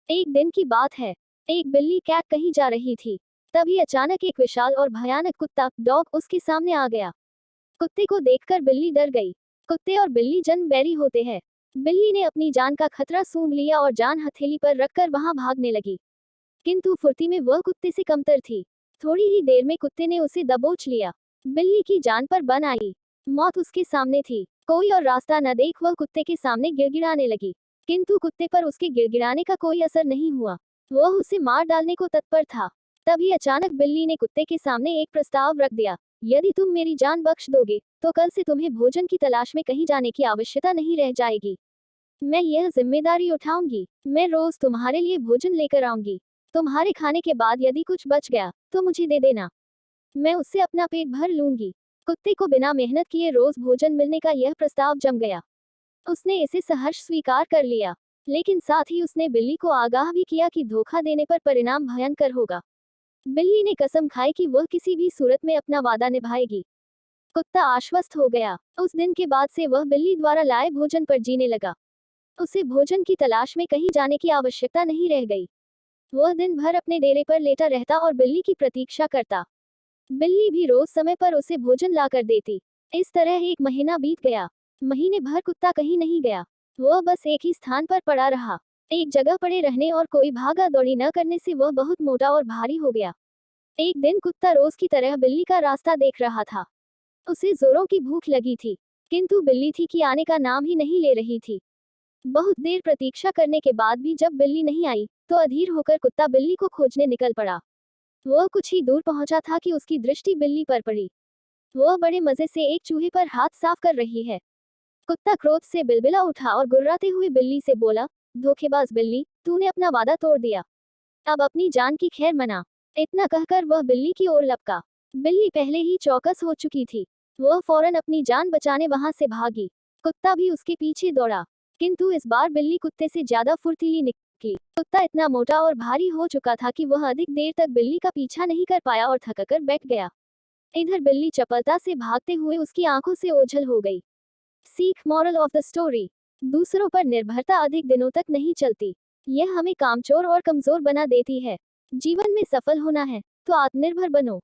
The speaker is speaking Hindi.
एक दिन की बात है। एक बिल्ली कैट कहीं जा रही थी। तभी अचानक एक विशाल और भयानक कुत्ता डॉग उसके सामने आ गया। कुत्ते को देखकर बिल्ली डर गई। कुत्ते और बिल्ली जन्म बैरी होते हैं। बिल्ली ने अपनी जान का खतरा सूंघ लिया और जान हथेली पर रखकर वहां भागने लगी। किंतु फुर्ती में वह कुत्ते से कमतर थी। थोड़ी ही देर में कुत्ते ने उसे दबोच लिया। बिल्ली की जान पर बन आई। मौत उसके सामने थी। कोई और रास्ता न देख वह कुत्ते के सामने गिड़गिड़ाने लगी। किंतु कुत्ते पर उसके गिड़गिड़ाने का कोई असर नहीं हुआ। वह उसे मार डालने को तत्पर था। तभी अचानक बिल्ली ने कुत्ते के सामने एक प्रस्ताव रख दिया। यदि तुम मेरी जान बख्श दोगे तो कल से तुम्हें भोजन की तलाश में कहीं जाने की आवश्यकता नहीं रह जाएगी। मैं यह जिम्मेदारी उठाऊंगी। मैं रोज तुम्हारे लिए भोजन लेकर आऊंगी। तुम्हारे खाने के बाद यदि कुछ बच गया तो मुझे दे देना। मैं उससे अपना पेट भर लूंगी। कुत्ते को बिना मेहनत किए रोज भोजन मिलने का यह प्रस्ताव जम गया। उसने इसे सहर्ष स्वीकार कर लिया। लेकिन साथ ही उसने बिल्ली को आगाह भी किया कि धोखा देने पर परिणाम भयंकर होगा। बिल्ली ने कसम खाई कि वह किसी भी सूरत में अपना वादा निभाएगी। कुत्ता आश्वस्त हो गया। उस दिन के बाद से वह बिल्ली द्वारा लाए भोजन पर जीने लगा। उसे भोजन की तलाश में कहीं जाने की आवश्यकता नहीं रह गई। वह दिन भर अपने डेरे पर लेटा रहता और बिल्ली की प्रतीक्षा करता। बिल्ली भी रोज समय पर उसे भोजन लाकर देती। इस तरह एक महीना बीत गया। महीने भर कुत्ता कहीं नहीं गया। वह बस एक ही स्थान पर पड़ा रहा। एक जगह पड़े रहने और कोई भागा दौड़ी न करने से वह बहुत मोटा और भारी हो गया। एक दिन कुत्ता रोज की तरह बिल्ली का रास्ता देख रहा था। उसे जोरों की भूख लगी थी। किंतु बिल्ली थी कि आने का नाम ही नहीं ले रही थी। बहुत देर प्रतीक्षा करने के बाद भी जब बिल्ली नहीं आई तो अधीर होकर कुत्ता बिल्ली को खोजने निकल पड़ा। वह कुछ ही दूर पहुंचा था कि उसकी दृष्टि बिल्ली पर पड़ी। वह बड़े मजे से एक चूहे पर हाथ साफ कर रही है। कुत्ता क्रोध से बिलबिला उठा और गुर्राते हुए बिल्ली से बोला, धोखेबाज बिल्ली, तूने अपना वादा तोड़ दिया। अब अपनी जान की खैर मना। इतना कहकर वह बिल्ली की ओर लपका। बिल्ली पहले ही चौकस हो चुकी थी। वह फौरन अपनी जान बचाने वहां से भागी। कुत्ता भी उसके पीछे दौड़ा। किंतु इस बार बिल्ली कुत्ते से ज्यादा फुर्तीली निकली। कुत्ता इतना मोटा और भारी हो चुका था कि वह अधिक देर तक बिल्ली का पीछा नहीं कर पाया और थककर बैठ गया। इधर बिल्ली चपलता से भागते हुए उसकी आंखों से ओझल हो गई। सीख, मॉरल ऑफ द स्टोरी। दूसरों पर निर्भरता अधिक दिनों तक नहीं चलती। यह हमें कामचोर और कमजोर बना देती है। जीवन में सफल होना है तो आत्मनिर्भर बनो।